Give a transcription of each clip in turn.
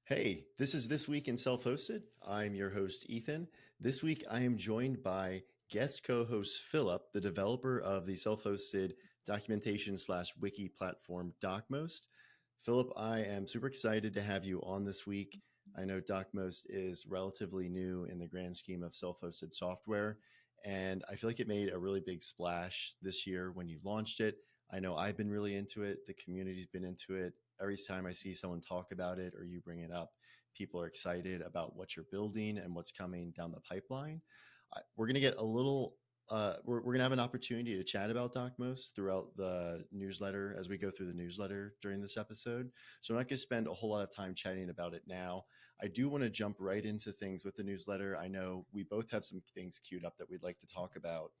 Hey, this is This Week in Self-Hosted. I'm your host, Ethan. This week, I am joined by guest co-host Philip, the developer of the self-hosted documentation slash wiki platform DocMost. Philip, I am super excited to have you on this week. I know DocMost is relatively new in the grand scheme of self-hosted software, and I feel like it made a really big splash this year when you launched it. I know I've been really into it. The community's been into it. Every time I see someone talk about it or you bring it up, people are excited about what you're building and what's coming down the pipeline. We're going to get a little, we're going to have an opportunity to chat about DocMost throughout the newsletter as we go through the newsletter during this episode. So I'm not going to spend a whole lot of time chatting about it now. I do want to jump right into things with the newsletter. I know we both have some things queued up that we'd like to talk about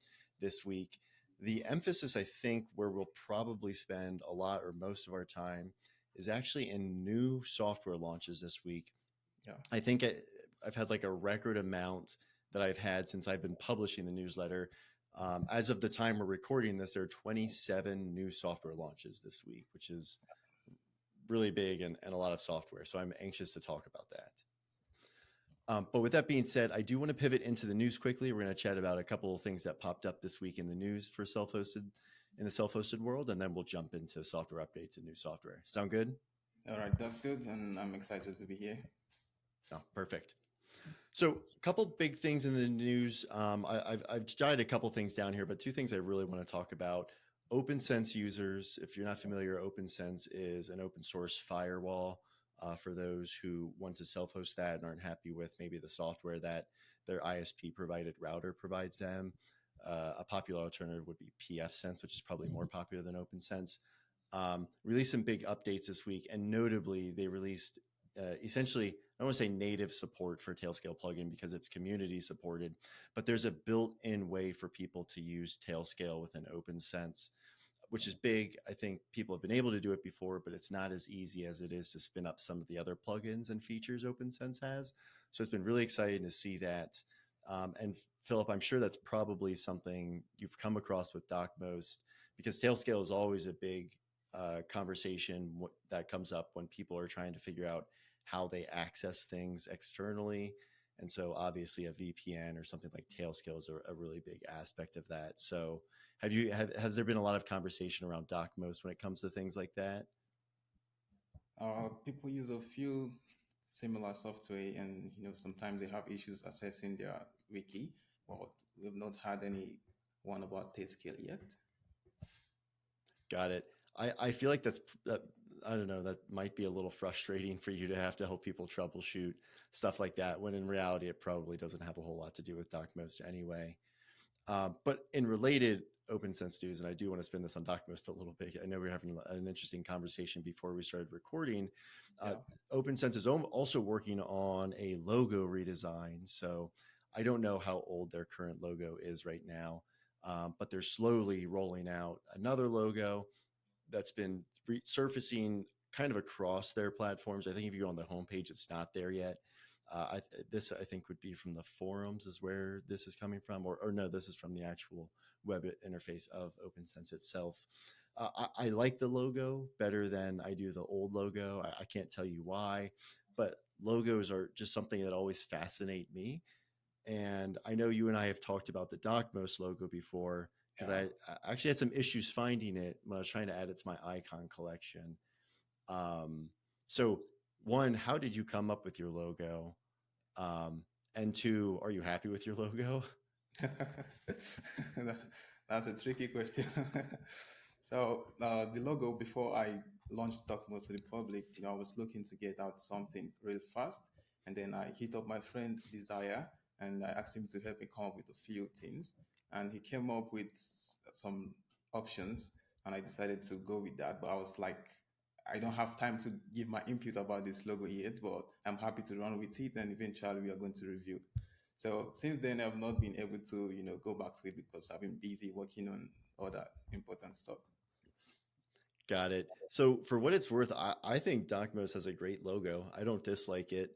this week. The emphasis, I think, where we'll probably spend a lot or most of our time is actually in new software launches this week. Yeah. I think I've had like a record amount that I've had since I've been publishing the newsletter. As of the time we're recording this, there are 27 new software launches this week, which is really big and a lot of software. So I'm anxious to talk about that. But with that being said, I do want to pivot into the news quickly. We're going to chat about a couple of things that popped up this week in the news for self-hosted in the self-hosted world, and then we'll jump into software updates and new software. Sound good? All right, that's good, and I'm excited to be here. Oh, perfect. So, a couple big things in the news. I've jotted a couple things down here, but two things I really want to talk about. OPNsense users, if you're not familiar, OPNsense is an open source firewall for those who want to self-host that and aren't happy with maybe the software that their ISP provided router provides them. A popular alternative would be PFSense, which is probably more popular than OPNsense. Released some big updates this week, and notably, they released essentially, I don't want to say native support for Tailscale plugin because it's community supported, but there's a built-in way for people to use Tailscale with an OPNsense, which is big. I think people have been able to do it before, but it's not as easy as it is to spin up some of the other plugins and features OPNsense has. So it's been really exciting to see that. And Philip, I'm sure that's probably something you've come across with DocMost, because Tailscale is always a big conversation that comes up when people are trying to figure out how they access things externally. And so obviously a VPN or something like Tailscale is a really big aspect of that. So has there been a lot of conversation around DocMost when it comes to things like that? People use a few similar software, and sometimes they have issues accessing their wiki. But we've not had any one about Tailscale yet. Got it. I feel like I don't know, that might be a little frustrating for you to have to help people troubleshoot stuff like that, when in reality, it probably doesn't have a whole lot to do with DocMost anyway. But in related OPNsense news, and I do want to spin this on DocMost a little bit. I know we are having an interesting conversation before we started recording. Uh, Yeah. OPNsense is also working on a logo redesign. So I don't know how old their current logo is right now, but they're slowly rolling out another logo that's been surfacing kind of across their platforms. I think if you go on the homepage, it's not there yet. This, I think, would be from the forums is where this is coming from, or no, this is from the actual web interface of OPNsense itself. I like the logo better than I do the old logo. I can't tell you why, but logos are just something that always fascinate me. And I know you and I have talked about the DocMost logo before, because Yeah. I actually had some issues finding it when I was trying to add it to my icon collection. So one, how did you come up with your logo? Um, and two, are you happy with your logo? That's a tricky question. So the logo, before I launched Stockmost to the public, I was looking to get out something real fast, and then I hit up my friend Desire, and I asked him to help me come up with a few things, and he came up with some options, and I decided to go with that. But I was like, I don't have time to give my input about this logo yet, but I'm happy to run with it, and eventually we are going to review. So since then, I've not been able to, go back to it because I've been busy working on other important stuff. Got it. So for what it's worth, I think DocMost has a great logo. I don't dislike it.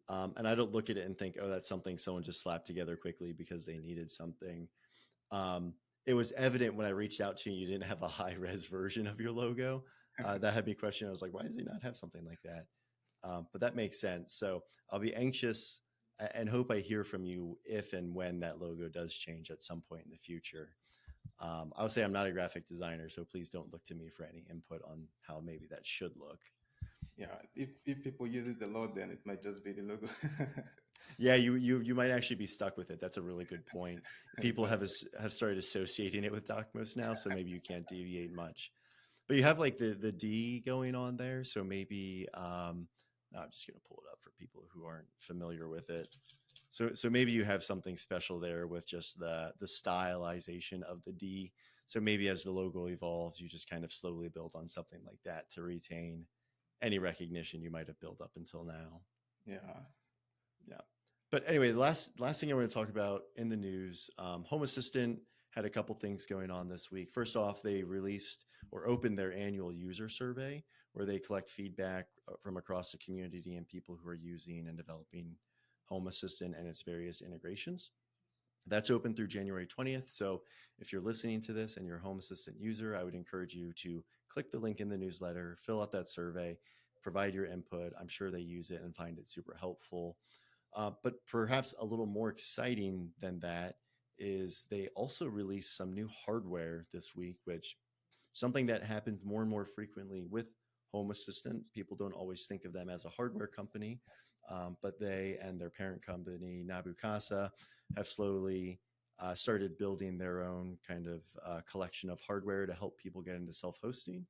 And I don't look at it and think, oh, that's something someone just slapped together quickly because they needed something. It was evident when I reached out to you, you didn't have a high res version of your logo. That had me questioning. I was like, why does he not have something like that? But that makes sense. So I'll be anxious and hope I hear from you if and when that logo does change at some point in the future. I would say I'm not a graphic designer, so please don't look to me for any input on how maybe that should look. Yeah, if people use it a lot, then it might just be the logo. Yeah, you might actually be stuck with it. That's a really good point. People have Exactly. have started associating it with Docmos now, so maybe you can't deviate much. But you have like the D going on there, so maybe no, I'm just gonna pull it up for people who aren't familiar with it. So maybe you have something special there with just the stylization of the D. So maybe as the logo evolves, you just kind of slowly build on something like that to retain any recognition you might have built up until now. Yeah. Yeah. But anyway, the last thing I want to talk about in the news, Home Assistant had a couple things going on this week. First off, they released or opened their annual user survey where they collect feedback from across the community and people who are using and developing Home Assistant and its various integrations. That's open through January 20th. So if you're listening to this and you're a Home Assistant user, I would encourage you to click the link in the newsletter, fill out that survey, provide your input. I'm sure they use it and find it super helpful. But perhaps a little more exciting than that is they also released some new hardware this week, which something that happens more and more frequently with Home Assistant. People don't always think of them as a hardware company, but they and their parent company, Nabukasa, have slowly started building their own kind of collection of hardware to help people get into self hosting.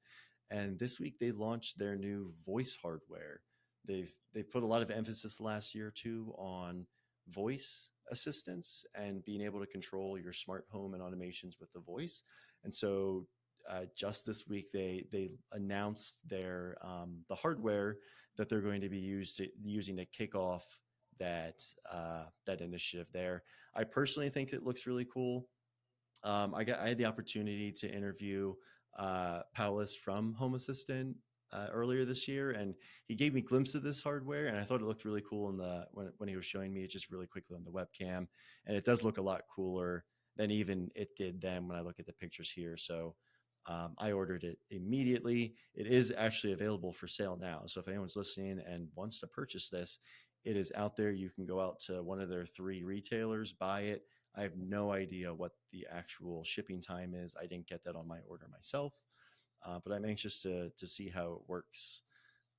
And this week they launched their new voice hardware. They've put a lot of emphasis last year too on voice assistance and being able to control your smart home and automations with the voice. And so just this week they announced their the hardware that they're going to be using to kick off that initiative there. I personally think it looks really cool. I had the opportunity to interview Paulus from Home Assistant earlier this year, and he gave me a glimpse of this hardware, and I thought it looked really cool in the when he was showing me it just really quickly on the webcam, and it does look a lot cooler than even it did then when I look at the pictures here. So I ordered it immediately. It is actually available for sale now. So if anyone's listening and wants to purchase this, it is out there. You can go out to one of their 3 retailers, buy it. I have no idea what the actual shipping time is. I didn't get that on my order myself, but I'm anxious to see how it works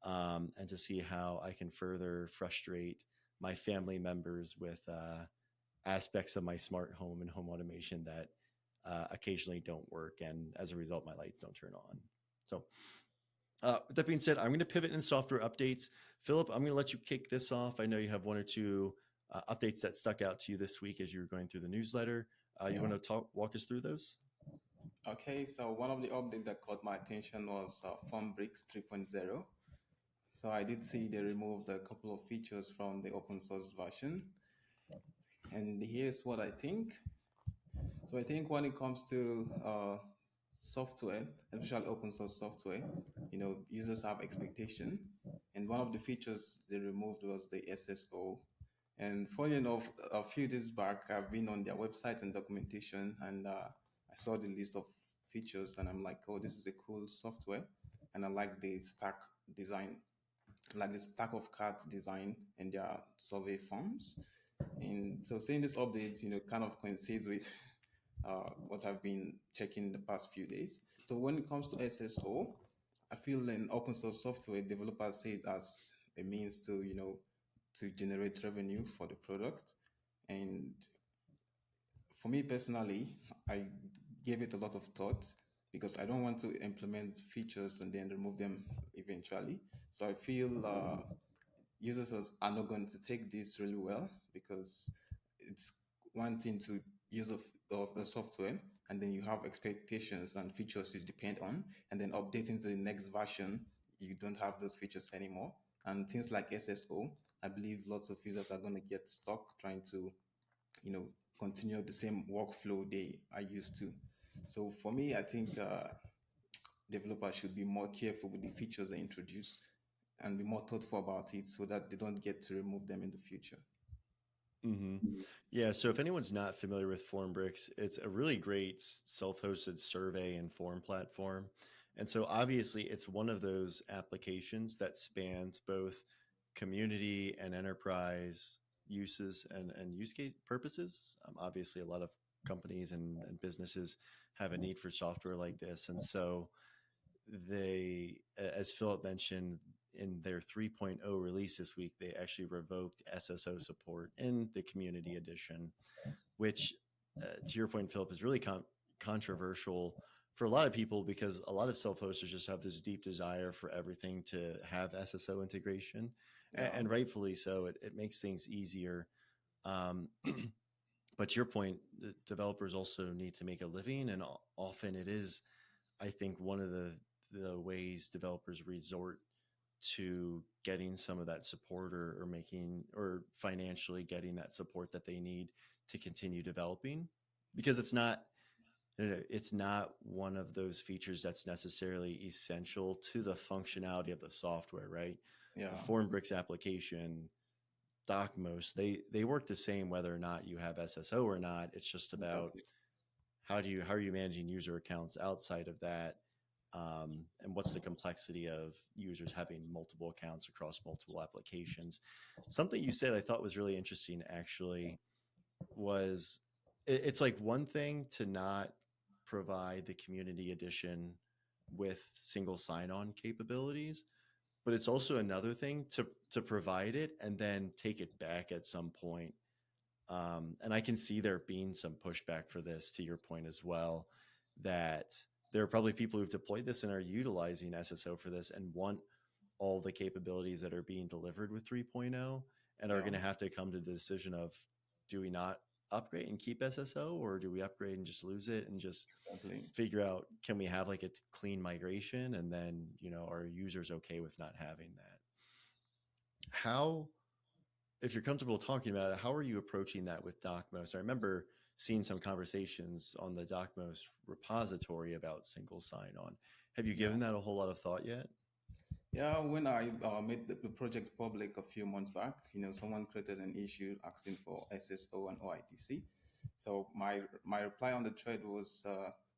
and to see how I can further frustrate my family members with aspects of my smart home and home automation that occasionally don't work, and as a result, my lights don't turn on. So, with that being said, I'm going to pivot in software updates. Philip, I'm going to let you kick this off. I know you have one or two updates that stuck out to you this week as you were going through the newsletter. You Yeah. want to walk us through those? Okay, so one of the updates that caught my attention was Bricks 3.0. So I did see they removed a couple of features from the open source version. And here's what I think. So I think when it comes to software, especially open source software, users have expectation. And one of the features they removed was the SSO. And funny enough, a few days back, I've been on their website and documentation, and I saw the list of features, and I'm like, oh, this is a cool software, and I like the stack design, like the stack of cards design and their survey forms. And so seeing these updates, kind of coincides with what I've been checking the past few days. So when it comes to SSO, I feel in open source software, developers see it as a means to, to generate revenue for the product. And for me personally, I gave it a lot of thought because I don't want to implement features and then remove them eventually. So I feel users are not going to take this really well because it's one thing to use of the software and then you have expectations and features you depend on, and then updating to the next version, you don't have those features anymore. And things like SSO, I believe lots of users are going to get stuck trying to, you know, continue the same workflow they are used to. So for me, I think developers should be more careful with the features they introduce and be more thoughtful about it so that they don't get to remove them in the future. Mm-hmm. Yeah. So if anyone's not familiar with Formbricks, it's a really great self-hosted survey and form platform. And so obviously it's one of those applications that spans both community and enterprise uses and use case purposes. Obviously, a lot of companies and businesses have a need for software like this. And so they, as Philip mentioned, in their 3.0 release this week, they actually revoked SSO support in the community edition, which, to your point, Philip, is really controversial for a lot of people because a lot of self-hosters just have this deep desire for everything to have SSO integration, Yeah, and rightfully so. It makes things easier. Um, but to your point, the developers also need to make a living, and often it is, I think, one of the ways developers resort to getting some of that support, or making, or financially getting that support that they need to continue developing, because it's not one of those features that's necessarily essential to the functionality of the software, right? The yeah, Formbricks application, DocMos, they work the same whether or not you have SSO or not. It's just about exactly. how are you managing user accounts outside of that, and what's the complexity of users having multiple accounts across multiple applications. Something you said I thought was really interesting, actually, was it's like one thing to not provide the community edition with single sign-on capabilities, but it's also another thing to provide it and then take it back at some point. And I can see there being some pushback for this, to your point as well, that there are probably people who've deployed this and are utilizing SSO for this and want all the capabilities that are being delivered with 3.0, and are Yeah, going to have to come to the decision of, do we not upgrade and keep SSO, or do we upgrade and just lose it and just exactly. figure out, can we have like a clean migration, and then, are users okay with not having that? How, if you're comfortable talking about it, how are you approaching that with DocMos? I remember seeing some conversations on the DocMos repository about single sign-on. Have you Yeah. given that a whole lot of thought yet? Yeah, when I made the project public a few months back, someone created an issue asking for SSO and OIDC. So my reply on the thread was,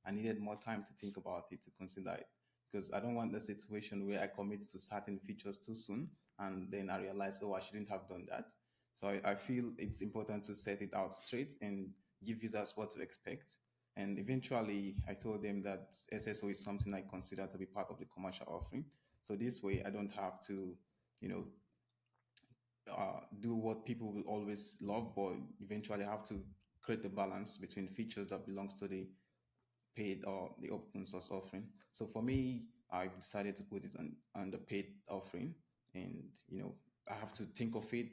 I needed more time to think about it, to consider it, because I don't want the situation where I commit to certain features too soon and then I realize, oh, I shouldn't have done that. So I feel it's important to set it out straight and give users what to expect. And eventually, I told them that SSO is something I consider to be part of the commercial offering. So this way, I don't have to, you know, do what people will always love, but eventually have to create the balance between features that belongs to the paid or the open source offering. So for me, I've decided to put it on the paid offering, and I have to think of it,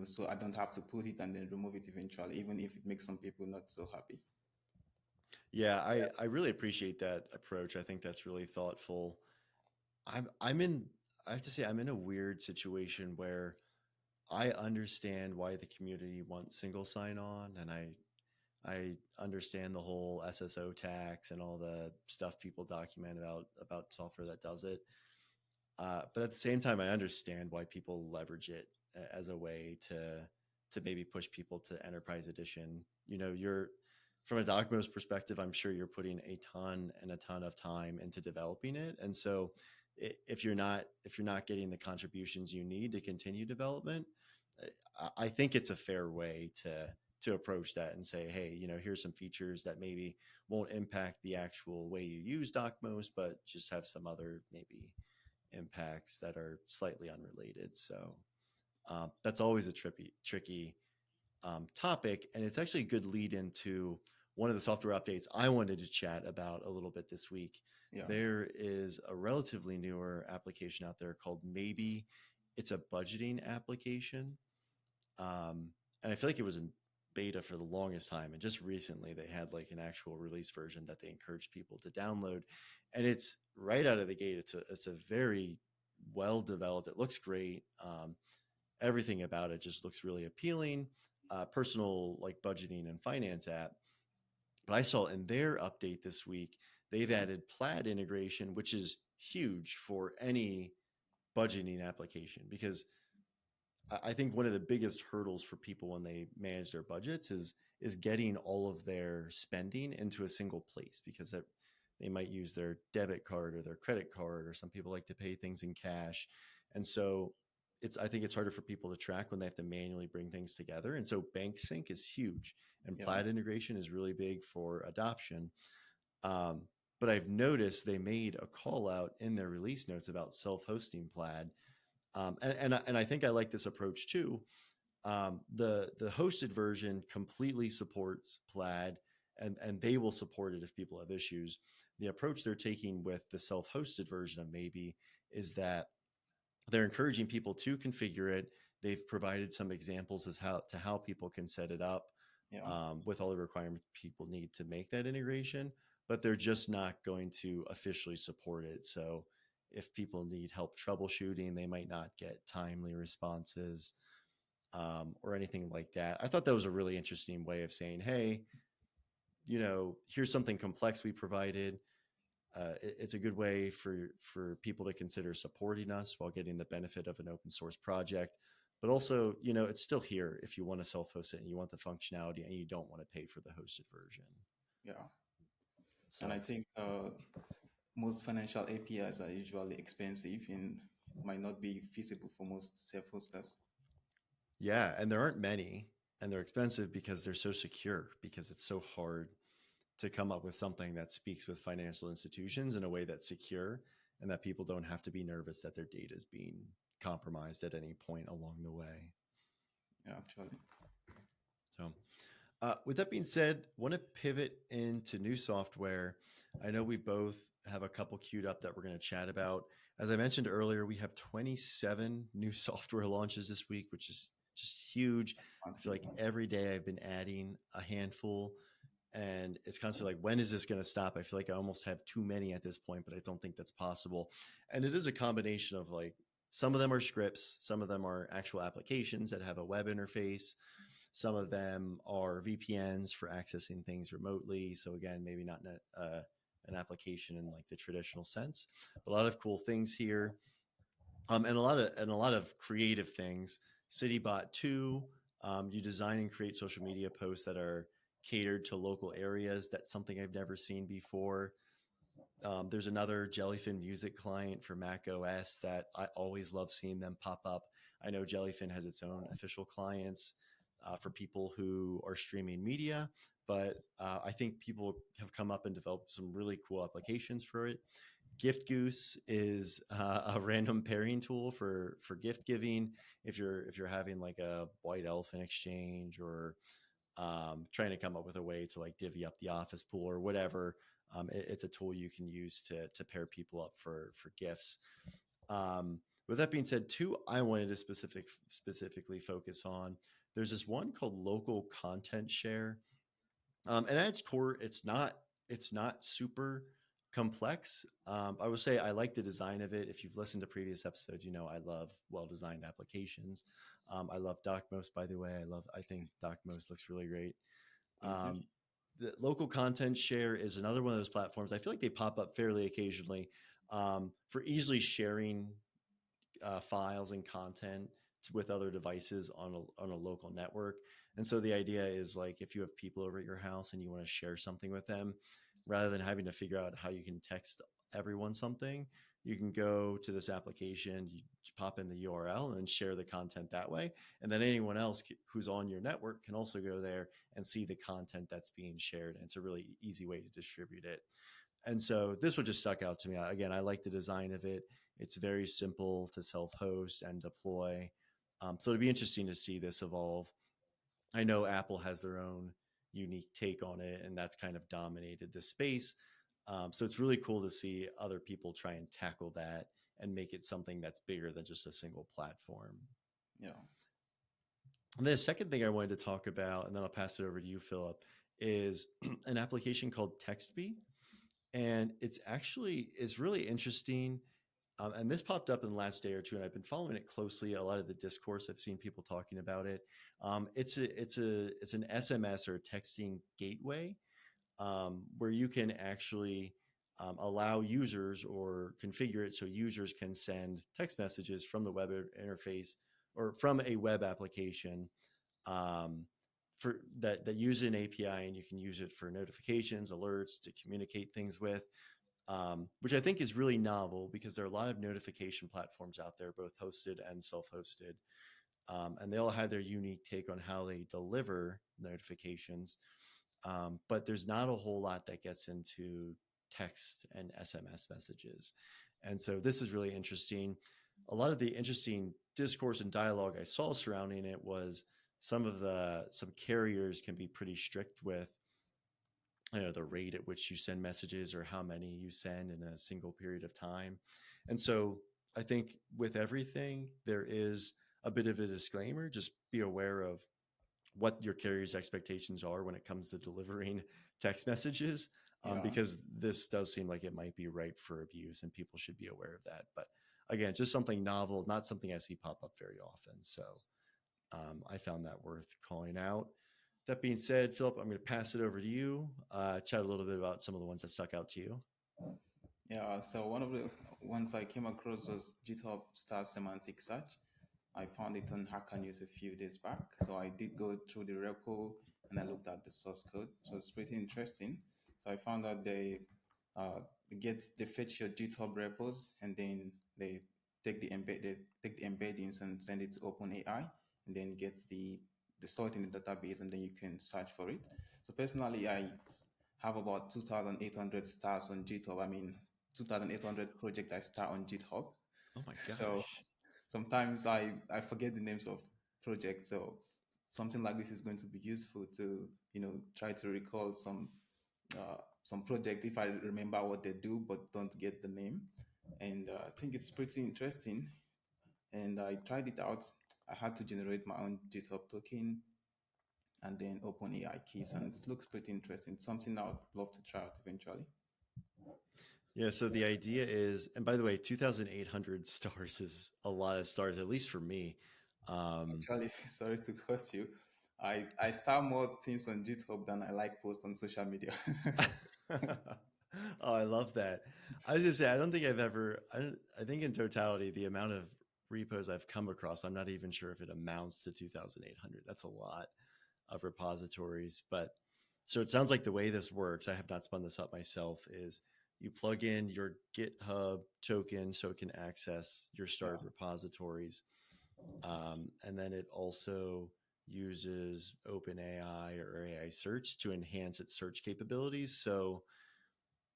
so I don't have to put it and then remove it eventually, even if it makes some people not so happy. Yeah, I really appreciate that approach. I think that's really thoughtful. I'm in, I have to say, I'm in a weird situation where I understand why the community wants single sign on, and I understand the whole SSO tax and all the stuff people document about software that does it. But at the same time, I understand why people leverage it as a way to maybe push people to enterprise edition. You're, from a Docmo's perspective, I'm sure you're putting a ton and a ton of time into developing it, and so if you're not getting the contributions you need to continue development, I think it's a fair way to approach that and say, hey, here's some features that maybe won't impact the actual way you use DocMos, but just have some other maybe impacts that are slightly unrelated. So that's always a tricky topic, and it's actually a good lead into one of the software updates I wanted to chat about a little bit this week. Yeah. There is a relatively newer application out there called Maybe. It's a budgeting application, and I feel like it was in beta for the longest time, and just recently they had like an actual release version that they encouraged people to download, and it's right out of the gate. It's a very well developed. It looks great. Everything about it just looks really appealing. Personal like budgeting and finance app. But I saw in their update this week they've Yeah. added Plaid integration, which is huge for any budgeting application, because I think one of the biggest hurdles for people when they manage their budgets is getting all of their spending into a single place, because they might use their debit card or their credit card, or some people like to pay things in cash. And so I think it's harder for people to track when they have to manually bring things together. And so bank sync is huge, and Yeah. Plaid integration is really big for adoption. Um, but I've noticed they made a call out in their release notes about self-hosting Plaid. And I think I like this approach too. The hosted version completely supports Plaid, and they will support it if people have issues. The approach they're taking with the self-hosted version of Maybe is that they're encouraging people to configure it. They've provided some examples as how people can set it up, Yeah. with all the requirements people need to make that integration, but they're just not going to officially support it. So if people need help troubleshooting, they might not get timely responses, or anything like that. I thought that was a really interesting way of saying, hey, here's something complex we provided. It's a good way for people to consider supporting us while getting the benefit of an open source project. But also, it's still here if you want to self-host it and you want the functionality and you don't want to pay for the hosted version. Yeah. And I So think most financial APIs are usually expensive and might not be feasible for most self-hosters. yeah, and there aren't many, and they're expensive because they're so secure, because it's so hard to come up with something that speaks with financial institutions in a way that's secure and that people don't have to be nervous that their data is being compromised at any point along the way. Yeah, actually. So, with that being said, want to pivot into new software. I know we both have a couple queued up that we're going to chat about. As I mentioned earlier, we have 27 new software launches this week, which is just huge. I feel Massive. like every day I've been adding a handful, and it's constantly like, when is this going to stop? I feel like I almost have too many at this point, but I don't think that's possible. And it is a combination of, like, some of them are scripts, some of them are actual applications that have a web interface, some of them are VPNs for accessing things remotely. So again, maybe not an application in like the traditional sense, but a lot of cool things here, and a lot of creative things. CityBot 2, you design and create social media posts that are catered to local areas. That's something I've never seen before. There's another Jellyfin music client for Mac OS that I always love seeing them pop up. I know Jellyfin has its own official clients, for people who are streaming media, but I think people have come up and developed some really cool applications for it. Gift Goose is a random pairing tool for gift giving. If you're having like a white elephant exchange, or trying to come up with a way to like divvy up the office pool or whatever. It's a tool you can use to pair people up for gifts. With that being said, two I wanted to specifically focus on. There's this one called Local Content Share, and at its core, it's not super complex. I would say I like the design of it. If you've listened to previous episodes, I love well designed applications. I love DocMost, by the way. I think DocMost looks really great. Thank you. Um, the Local Content Share is another one of those platforms. I feel like they pop up fairly occasionally, for easily sharing files and content with other devices on a local network. And so the idea is, like, if you have people over at your house and you want to share something with them, rather than having to figure out how you can text everyone something, you can go to this application, you pop in the URL, and then share the content that way. And then anyone else who's on your network can also go there and see the content that's being shared. And it's a really easy way to distribute it. And so this one just stuck out to me. Again, I like the design of it. It's very simple to self-host and deploy. So it'd be interesting to see this evolve. I know Apple has their own unique take on it, and that's kind of dominated the space. So it's really cool to see other people try and tackle that and make it something that's bigger than just a single platform. Yeah. And the second thing I wanted to talk about, and then I'll pass it over to you, Philip, is an application called TextBee, and it's really interesting. And this popped up in the last day or two, and I've been following it closely. A lot of the discourse, I've seen people talking about it. It's an SMS or texting gateway, where you can actually allow users, or configure it so users can send text messages from the web interface or from a web application, um, for that use an API, and you can use it for notifications, alerts, to communicate things with. which I think is really novel because there are a lot of notification platforms out there, both hosted and self-hosted, and they all have their unique take on how they deliver notifications. But there's not a whole lot that gets into text and SMS messages. And so this is really interesting. A lot of the interesting discourse and dialogue I saw surrounding it was some carriers can be pretty strict with, you know, the rate at which you send messages or how many you send in a single period of time. And so I think with everything, there is a bit of a disclaimer. Just be aware of what your carrier's expectations are when it comes to delivering text messages, Yeah. because this does seem like it might be ripe for abuse and people should be aware of that. But again, just something novel, not something I see pop up very often. So I found that worth calling out. That being said, Philip, I'm going to pass it over to you. Chat a little bit about some of the ones that stuck out to you. Yeah, so one of the ones I came across was GitHub star semantic search. I found it on Hacker News a few days back. So I did go through the repo and I looked at the source code. So it's pretty interesting. So I found out uh, they fetch your GitHub repos and then they take the embeddings and send it to OpenAI and then gets the store it in the database and then you can search for it. So personally, I have about 2,800 stars on GitHub. I mean, 2,800 project I start on GitHub. Oh my So gosh. sometimes I forget the names of projects. So something like this is going to be useful to, try to recall some project if I remember what they do but don't get the name. And I think it's pretty interesting. And I tried it out. I had to generate my own GitHub token and then open AI keys, and it looks pretty interesting. It's something I would love to try out eventually. Yeah. So the idea is, and by the way, 2,800 stars is a lot of stars, at least for me. Um, Actually, sorry to cut you. I start more things on GitHub than I like post on social media. oh, I love that. I was gonna say, I don't think I've ever. I think in totality, the amount of repos I've come across, I'm not even sure if it amounts to 2,800. That's a lot of repositories. But so it sounds like the way this works, I have not spun this up myself, is you plug in your GitHub token so it can access your Yeah, starred repositories. And then it also uses OpenAI or AI search to enhance its search capabilities. So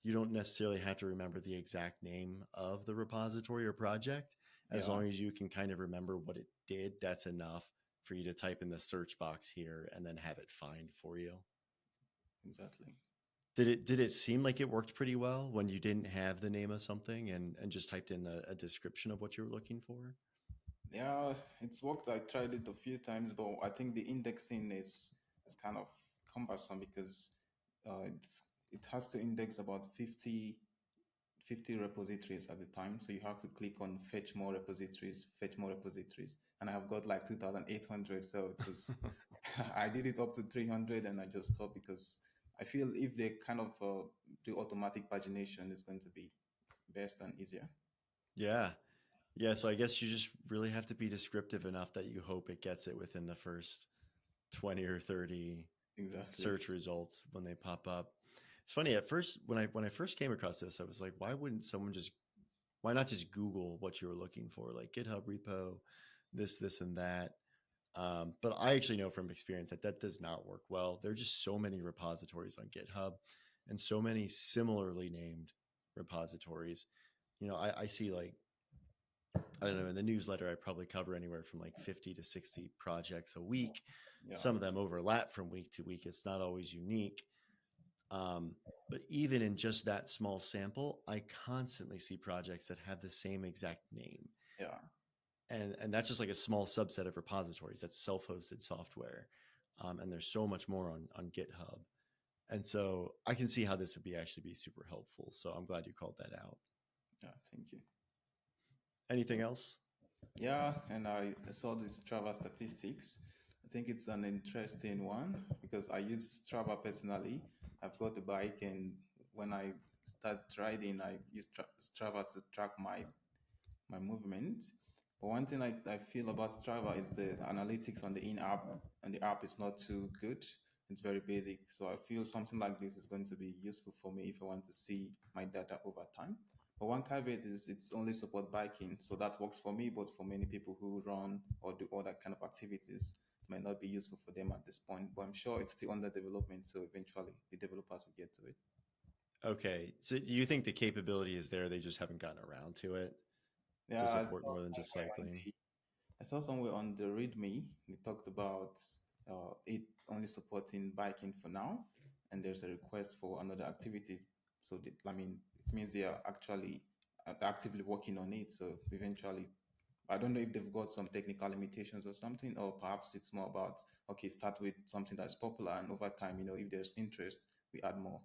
you don't necessarily have to remember the exact name of the repository or project. As yeah, long as you can kind of remember what it did, that's enough for you to type in the search box here and then have it find for you. exactly. Did it seem like it worked pretty well when you didn't have the name of something and just typed in a description of what you were looking for? Yeah, it's worked. I tried it a few times, but I think the indexing is kind of cumbersome because it has to index about 50 repositories at the time. So you have to click on fetch more repositories. And I have got like 2,800. So it was, I did it up to 300 and I just stopped because I feel if they kind of do automatic pagination, it's going to be best and easier. Yeah. Yeah, so I guess you just really have to be descriptive enough that you hope it gets it within the first 20 or 30 Exactly. search results when they pop up. It's funny at first when I first came across this, I was like, why not just Google what you were looking for, like GitHub repo, this, and that. But I actually know from experience that that does not work well. There are just so many repositories on GitHub and so many similarly named repositories. You know, I see like, I don't know, in the newsletter, I probably cover anywhere from like 50 to 60 projects a week. Yeah. Some of them overlap from week to week. It's not always unique. Um, but even in just that small sample, I constantly see projects that have the same exact name. Yeah. And that's just like a small subset of repositories. That's self-hosted software. And there's so much more on GitHub. And so I can see how this would be actually be super helpful. So I'm glad you called that out. Yeah. Thank you. Anything else? Yeah, and I saw this Strava statistics. I think it's an interesting one because I use Strava personally. I've got a bike, and when I start riding, I use Strava to track my movement. But one thing I feel about Strava is the analytics on the in app, and the app is not too good. It's very basic. So I feel something like this is going to be useful for me if I want to see my data over time. But one caveat is it's only support biking, so that works for me. But for many people who run or do other kind of activities, it might not be useful for them at this point. But I'm sure it's still under development, so eventually the developers will get to it. Okay. So do you think the capability is there? They just haven't gotten around to it to Yeah, support more than just cycling? I saw somewhere on the README they talked about it only supporting biking for now, and there's a request for another activities. So I mean, it means they are actually actively working on it. So eventually, I don't know if they've got some technical limitations or something, or perhaps it's more about okay, start with something that's popular, and over time, if there's interest, we add more.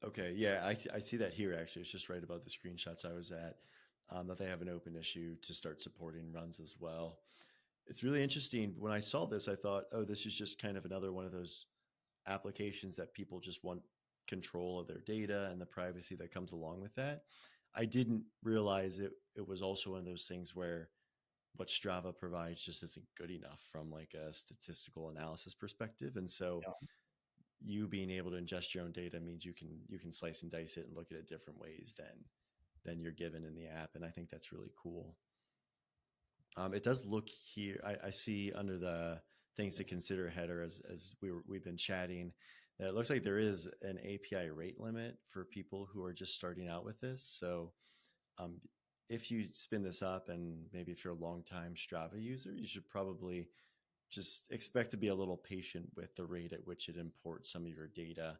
Okay. Yeah, I see that here actually. It's just right above the screenshots I was at, that they have an open issue to start supporting runs as well. It's really interesting. When I saw this, I thought, oh, this is just kind of another one of those applications that people just want control of their data and the privacy that comes along with that. I didn't realize it was also one of those things where what Strava provides just isn't good enough from like a statistical analysis perspective. And so Yeah. you being able to ingest your own data means you can slice and dice it and look at it different ways than you're given in the app. And I think that's really cool. It does look here. I see under the things to consider header as we've been chatting that it looks like there is an API rate limit for people who are just starting out with this. So um, if you spin this up and maybe if you're a long time Strava user, you should probably just expect to be a little patient with the rate at which it imports some of your data,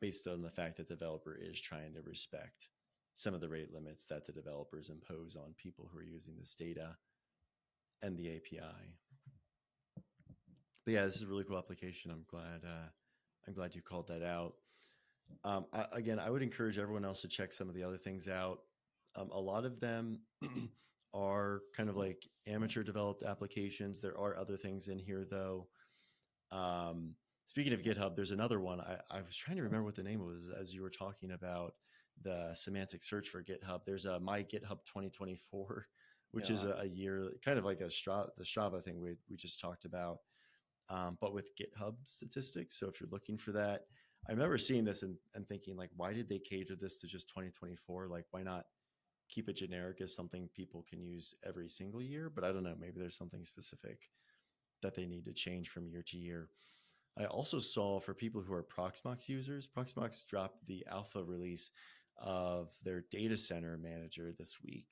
based on the fact that the developer is trying to respect some of the rate limits that the developers impose on people who are using this data and the API. But yeah, this is a really cool application. I'm glad you called that out. Again, I would encourage everyone else to check some of the other things out. A lot of them are kind of like amateur developed applications. There are other things in here though. Um, Speaking of GitHub, there's another one. I was trying to remember what the name was as you were talking about the semantic search for GitHub. There's a My GitHub 2024, which is Yeah. a year, kind of like the Strava thing we just talked about, but with GitHub statistics. So if you're looking for that, I remember seeing this and thinking like, why did they cater this to just 2024? Like, why not keep it generic as something people can use every single year? But I don't know. Maybe there's something specific that they need to change from year to year. I also saw for people who are Proxmox users, Proxmox dropped the alpha release of their data center manager this week,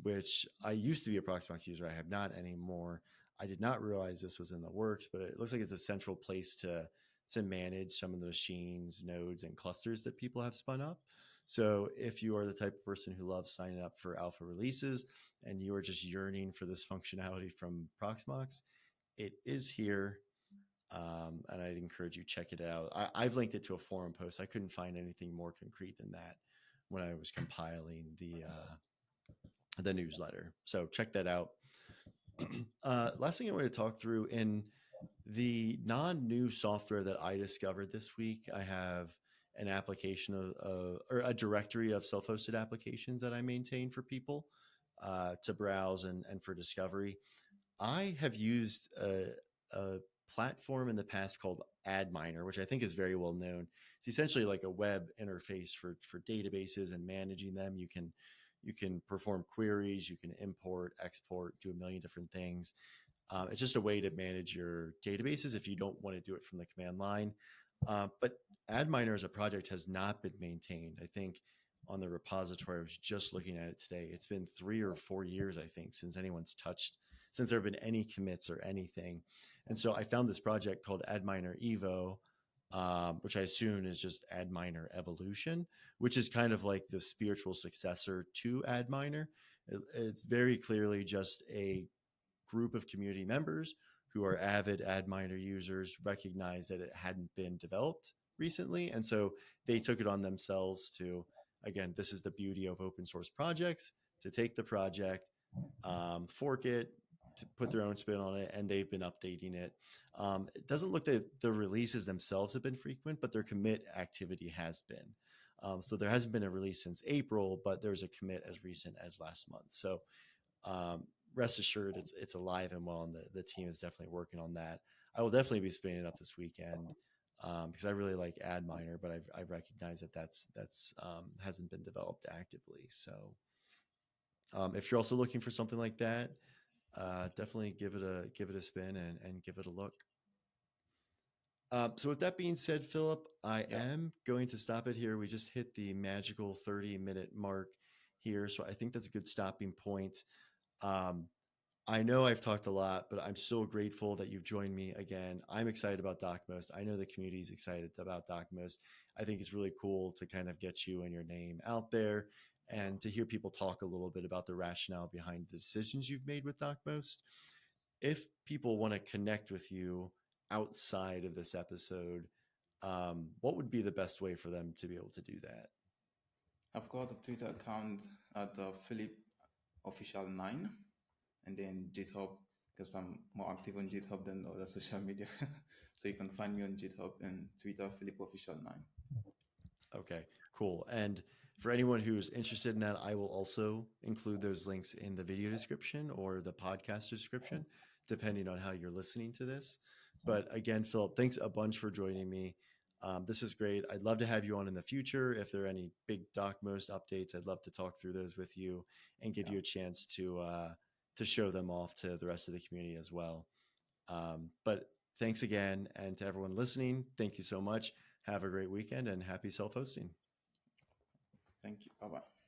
which I used to be a Proxmox user. I have not anymore. I did not realize this was in the works, but it looks like it's a central place to manage some of the machines, nodes, and clusters that people have spun up. So if you are the type of person who loves signing up for alpha releases and you are just yearning for this functionality from Proxmox, it is here, and I'd encourage you check it out. I've linked it to a forum post. I couldn't find anything more concrete than that when I was compiling the newsletter. So check that out. Last thing I want to talk through in the non-new software that I discovered this week, I have an application or a directory of self-hosted applications that I maintain for people to browse and for discovery. I have used a platform in the past called AdMiner, which I think is very well known. It's essentially like a web interface for databases and managing them. You can perform queries, you can import, export, do a million different things. It's just a way to manage your databases if you don't want to do it from the command line. But AdMiner as a project has not been maintained. I think on the repository, I was just looking at it today. It's been 3 or 4 years, I think, since there have been any commits or anything. And so I found this project called AdminerEvo, which I assume is just Adminer Evolution, which is kind of like the spiritual successor to Adminer. It's very clearly just a group of community members who are avid Adminer users recognize that it hadn't been developed recently. And so they took it on themselves to, again, this is the beauty of open source projects, to take the project, fork it, to put their own spin on it, and they've been updating it. It doesn't look that the releases themselves have been frequent, but their commit activity has been. So there hasn't been a release since April, but there's a commit as recent as last month. So rest assured, it's alive and well, and the team is definitely working on that. I will definitely be spinning it up this weekend because I really like Adminer, but I recognize that that's hasn't been developed actively. So if you're also looking for something like that, definitely give it a spin and give it a look. So with that being said, Philip, I Yeah. am going to stop it here. We just hit the magical 30-minute mark here, so I think that's a good stopping point. Um, I know I've talked a lot, but I'm so grateful that you've joined me again. I'm excited about DocMost. I know the community is excited about DocMost. I think it's really cool to kind of get you and your name out there and to hear people talk a little bit about the rationale behind the decisions you've made with DocMost. If people want to connect with you outside of this episode, what would be the best way for them to be able to do that? I've got a Twitter account at Philip Official 9, and then GitHub, because I'm more active on GitHub than other social media. So you can find me on GitHub and Twitter, Philip Official 9. Okay, cool. And for anyone who's interested in that, I will also include those links in the video description or the podcast description, depending on how you're listening to this. But again, Philip, thanks a bunch for joining me. This is great. I'd love to have you on in the future. If there are any big DocMost updates, I'd love to talk through those with you and give Yeah. you a chance to show them off to the rest of the community as well. But thanks again, and to everyone listening, thank you so much. Have a great weekend and happy self hosting. Thank you. Bye bye.